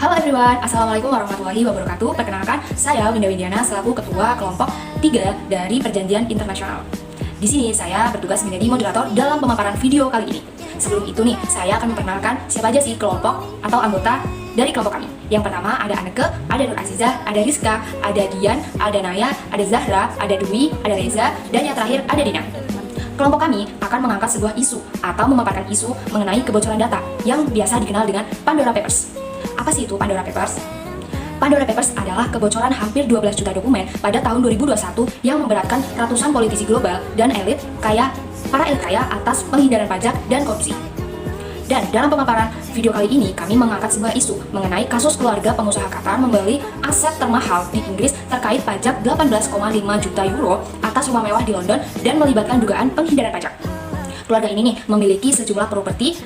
Halo everyone, Assalamualaikum warahmatullahi wabarakatuh. Perkenalkan, saya Winda Windiana selaku Ketua Kelompok 3 dari Perjanjian Internasional. Di sini saya bertugas menjadi moderator dalam pemaparan video kali ini. Sebelum itu nih, saya akan memperkenalkan siapa aja sih kelompok atau anggota dari kelompok kami. Yang pertama ada Anneke, ada Nur Azizah, ada Rizka, ada Dian, ada Naya, ada Zahra, ada Dwi, ada Reza, dan yang terakhir ada Dina. Kelompok kami akan mengangkat sebuah isu atau memaparkan isu mengenai kebocoran data yang biasa dikenal dengan Pandora Papers. Apa sih itu Pandora Papers? Pandora Papers adalah kebocoran hampir 12 juta dokumen pada tahun 2021 yang memberatkan ratusan politisi global dan para elit kaya atas penghindaran pajak dan korupsi. Dan dalam pemaparan video kali ini, kami mengangkat sebuah isu mengenai kasus keluarga pengusaha Qatar membeli aset termahal di Inggris terkait pajak 18,5 juta euro atas rumah mewah di London dan melibatkan dugaan penghindaran pajak. Keluarga ini nih memiliki sejumlah properti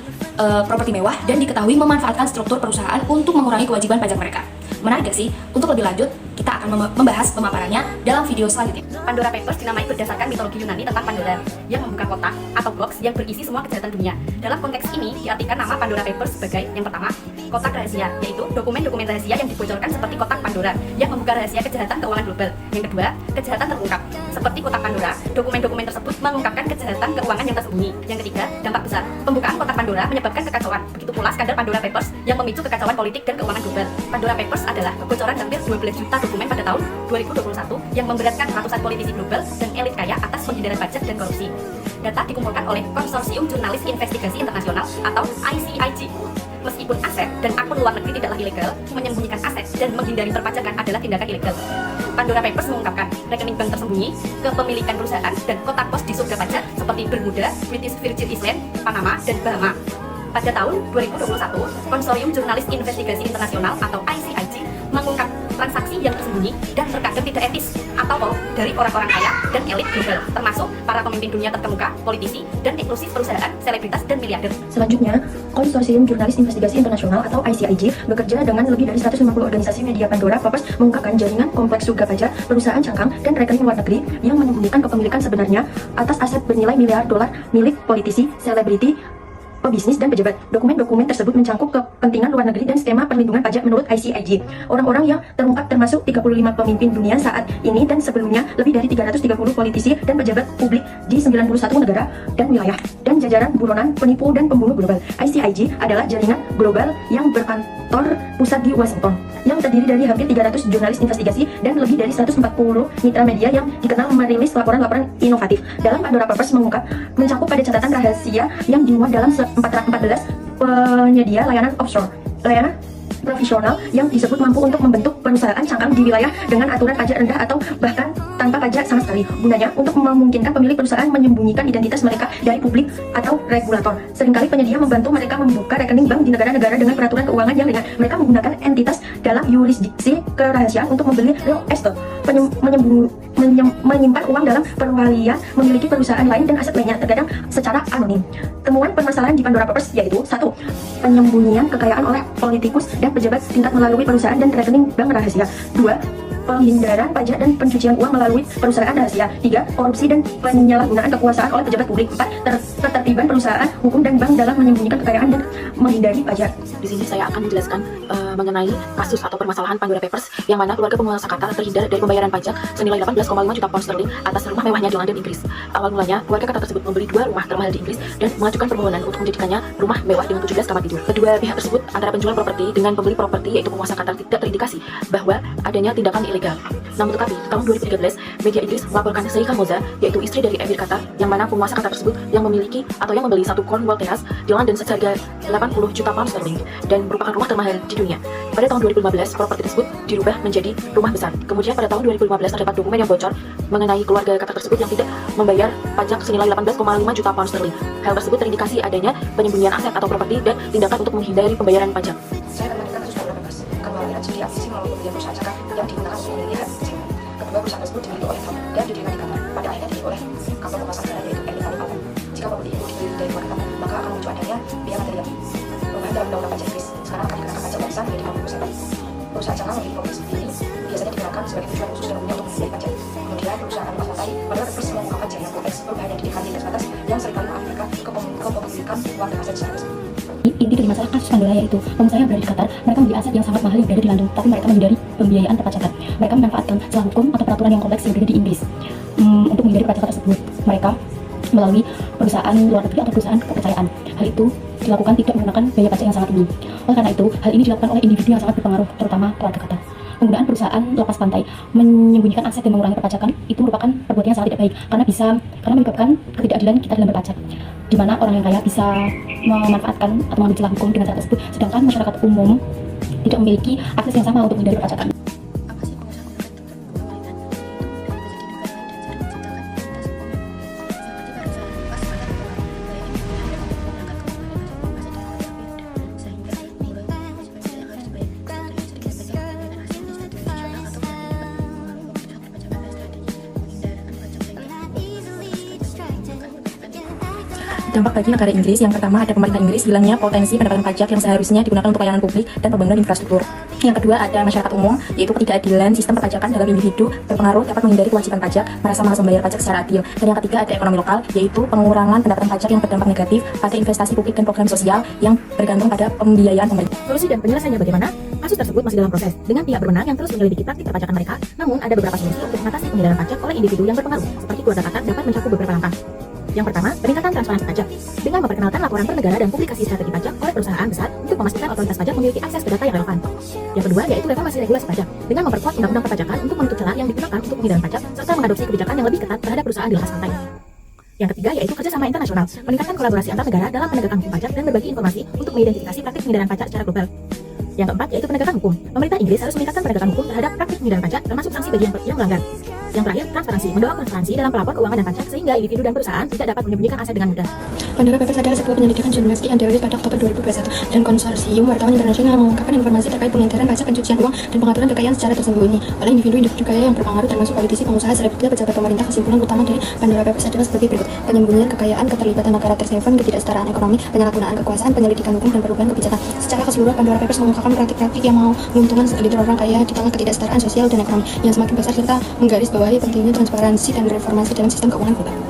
mewah dan diketahui memanfaatkan struktur perusahaan untuk mengurangi kewajiban pajak mereka. Menarik gak sih? Untuk lebih lanjut, kita akan membahas pemaparannya dalam video selanjutnya. Pandora Papers dinamai berdasarkan mitologi Yunani tentang Pandora yang membuka kotak atau box yang berisi semua kejahatan dunia. Dalam konteks ini diartikan nama Pandora Papers sebagai yang pertama, kotak rahasia, yaitu dokumen-dokumen rahasia yang dibocorkan seperti kotak Pandora yang membuka rahasia kejahatan keuangan global. Yang kedua, kejahatan terungkap, seperti kotak Pandora. Dokumen-dokumen tersebut mengungkapkan kejahatan keuangan yang tersembunyi. Yang ketiga, dampak besar. Pembukaan kotak Pandora menyebabkan kekacauan. Begitu pula skandal Pandora Papers yang memicu kekacauan politik dan keuangan global. Pandora Papers adalah kebocoran hampir 12 juta dokumen pada tahun 2021 yang memberatkan ratusan politisi global dan elit kaya atas penghindaran pajak dan korupsi. Data dikumpulkan oleh Konsorsium Jurnalis Investigasi Internasional atau ICIG. Meskipun aset dan akun luar negeri tidaklah ilegal, menyembunyikan aset dan menghindari perpajakan adalah tindakan ilegal. Pandora Papers mengungkapkan rekening bank tersembunyi, kepemilikan perusahaan, dan kotak pos di surga pajak seperti Bermuda, British Virgin Islands, Panama, dan Bahama. Pada tahun 2021, Konsorsium Jurnalis Investigasi Internasional atau ICIG mengungkap transaksi yang tersembunyi dan terkadang tidak etis atau dari orang-orang kaya dan elit global, termasuk para pemimpin dunia terkemuka, politisi, dan eksklusif perusahaan, selebritas, dan miliarder. Selanjutnya, Konsorsium Jurnalis Investigasi Internasional atau ICIG bekerja dengan lebih dari 150 organisasi media. Pandora Papers mengungkapkan jaringan kompleks surga pajak, perusahaan cangkang, dan rekening luar negeri yang menyembunyikan kepemilikan sebenarnya atas aset bernilai miliar dolar milik politisi, selebriti, pebisnis, dan pejabat. Dokumen-dokumen tersebut mencangkup kepentingan luar negeri dan skema perlindungan pajak menurut ICIG. Orang-orang yang terungkap termasuk 35 pemimpin dunia saat ini dan sebelumnya, lebih dari 330 politisi dan pejabat publik di 91 negara dan wilayah, dan jajaran buronan penipu dan pembunuh global. ICIG adalah jaringan global yang berkantor pusat di Washington, yang terdiri dari hampir 300 jurnalis investigasi dan lebih dari 140 mitra media yang dikenal merilis laporan-laporan inovatif. Dalam Pandora Papers mencakup pada catatan rahasia yang dimuat dalam 14 penyedia layanan offshore, layanan profesional yang disebut mampu untuk membentuk perusahaan cangkang di wilayah dengan aturan pajak rendah atau bahkan tanpa pajak sama sekali. Gunanya untuk memungkinkan pemilik perusahaan menyembunyikan identitas mereka dari publik atau regulator. Seringkali penyedia membantu mereka membuka rekening bank di negara-negara dengan peraturan keuangan yang ringan. Mereka menggunakan entitas dalam yurisdiksi kerahasiaan untuk membeli real estate, menyimpan uang dalam perwalian, memiliki perusahaan lain dan aset lainnya, terkadang secara anonim. Temuan permasalahan di Pandora Papers yaitu 1. Penyembunyian kekayaan oleh politikus dan pejabat tingkat melalui perusahaan dan rekening bank rahasia. 2. Penghindaran pajak dan pencucian uang melalui perusahaan rahasia. 3. Korupsi dan penyalahgunaan kekuasaan oleh pejabat publik. 4. Ketertiban perusahaan, hukum, dan bank dalam menyembunyikan kekayaan dan menghindari pajak. Di sini saya akan menjelaskan mengenai kasus atau permasalahan Pandora Papers yang mana keluarga penguasa Qatar terhindar dari pembayaran pajak senilai 18,5 juta pound sterling atas rumah mewahnya di London, Inggris. Awal mulanya, keluarga Qatar tersebut membeli 2 rumah termahal di Inggris dan mengajukan permohonan untuk menjadikannya rumah mewah dengan 17 kamar tidur. Kedua pihak tersebut, antara penjual properti dengan pembeli properti yaitu penguasa Qatar, tidak terindikasi bahwa adanya tindakan ilegal. Namun tetapi, tahun 2013, media Inggris melaporkan Sheikha Moza, yaitu istri dari Emir Qatar, yang mana penguasa Qatar tersebut yang memiliki atau yang membeli satu Cornwall Terrace di London seharga 80 juta pound sterling dan merupakan rumah termahal di dunia. Pada tahun 2015, properti tersebut dirubah menjadi rumah besar. Kemudian pada tahun 2015 terdapat dokumen yang bocor mengenai keluarga Qatar tersebut yang tidak membayar pajak senilai 18,5 juta pound sterling. Hal tersebut terindikasi adanya penyembunyian aset atau properti dan tindakan untuk menghindari pembayaran pajak. Saya akan melanjutkan kasus Pandora Papers. Kembalian studi akuisisi melalui pembelian perusahaan cangkang yang digunakan untuk memilih hasil cengkeh. Kedua perusahaan tersebut dimiliki oleh Trump dan didirikan di Qatar. Pada akhirnya dimiliki oleh kantor penguasa negara yaitu Emir Khalifah. Jika properti itu dibeli dari luar Qatar, maka akan muncul adanya biaya material perubahan dalam undang-undang pajak Inggris. Sekarang akan dikenakan pajak warisan menjadi 50%. Perusahaan cangkang memiliki properti seperti ini biasanya digunakan sebagai tujuan khusus dan umumnya untuk menghindari pajak. Kemudian perusahaan partai Pandora Papers mengungkapkan jaringan kompleks perubahan yang didirikan di atas batas yang seringkali mengakibatkan kepemilikan uang dan aset secara resmi. Inti kelima masalah kasus Pandora, yaitu pengusaha yang berada di Qatar. Mereka membeli aset yang sangat mahal yang berada di London, tapi mereka menghindari pembiayaan perpajakan. Mereka memanfaatkan celah hukum atau peraturan yang kompleks yang berada di Inggris untuk menghindari perpajakan tersebut. Mereka melalui perusahaan luar negeri atau perusahaan kepercayaan. Hal itu dilakukan tidak menggunakan biaya pajak yang sangat tinggi. Oleh karena itu, hal ini dilakukan oleh individu yang sangat berpengaruh, terutama keluarga Qatar. Penggunaan perusahaan lepas pantai menyembunyikan aset dan mengurangi perpajakan itu merupakan perbuatan yang sangat tidak baik karena menyebabkan ketidakadilan kita dalam berpajak, di mana orang yang kaya bisa memanfaatkan atau mengambil celah hukum dengan cara tersebut, sedangkan masyarakat umum tidak memiliki akses yang sama untuk menghindari perpajakan. Dampak bagi negara Inggris, yang pertama ada pemerintah Inggris hilangnya potensi pendapatan pajak yang seharusnya digunakan untuk pelayanan publik dan pembangunan infrastruktur. Yang kedua ada masyarakat umum, yaitu ketidakadilan sistem perpajakan dalam individu berpengaruh dapat menghindari kewajiban pajak, merasa malas membayar pajak secara adil. Dan yang ketiga ada ekonomi lokal, yaitu pengurangan pendapatan pajak yang berdampak negatif pada investasi publik dan program sosial yang bergantung pada pembiayaan pemerintah. Solusi dan penyelesaiannya bagaimana? Kasus tersebut masih dalam proses dengan pihak berwenang yang terus menyelidiki praktik perpajakan mereka. Namun ada beberapa solusi untuk mengatasi pengendalian pajak oleh individu yang berpengaruh, seperti keluarga Qatar dapat mencakup beberapa langkah. Yang pertama, peningkatan transparansi pajak dengan memperkenalkan laporan per negara dan publikasi strategi pajak oleh perusahaan besar untuk memastikan otoritas pajak memiliki akses ke data yang relevan. Yang kedua, yaitu reformasi regulasi pajak dengan memperkuat undang-undang perpajakan untuk menutup celah yang digunakan untuk penghindaran pajak serta mengadopsi kebijakan yang lebih ketat terhadap perusahaan di lepas pantai. Yang ketiga, yaitu kerjasama internasional, meningkatkan kolaborasi antar negara dalam penegakan hukum pajak dan berbagi informasi untuk mengidentifikasi praktik penghindaran pajak secara global. Yang keempat, yaitu penegakan hukum. Pemerintah Inggris harus meningkatkan penegakan hukum terhadap praktik penghindaran pajak, termasuk sanksi bagi yang melanggar. Yang terakhir, transparansi, mendorong transparansi dalam pelapor keuangan dan pajak sehingga individu dan perusahaan tidak dapat menyembunyikan aset dengan mudah. Pandora Papers adalah sebuah penyelidikan jurnalistik yang teroris pada Oktober 2021 dan konsorsium wartawan internasional mengungkapkan informasi terkait pengedaran pajak, pencucian uang, dan pengaturan kekayaan secara tersembunyi oleh individu kaya yang berpengaruh termasuk politisi, pengusaha, selebritis, pejabat pemerintah. Kesimpulan utama dari Pandora Papers adalah sebagai berikut: penyembunyian kekayaan, keterlibatan karakter Seven, ketidaksetaraan ekonomi, penyalahgunaan kekuasaan, penyelidikan hukum, dan perubahan kebijakan. Secara keseluruhan, Pandora Papers mengungkapkan praktik-praktik yang mau menguntungkan segelintir orang kaya di tengah ketidaksetaraan sosial dan ekonomi yang semakin besar serta menggarisbawahi pentingnya transparansi dan reformasi dalam sistem keuangan global.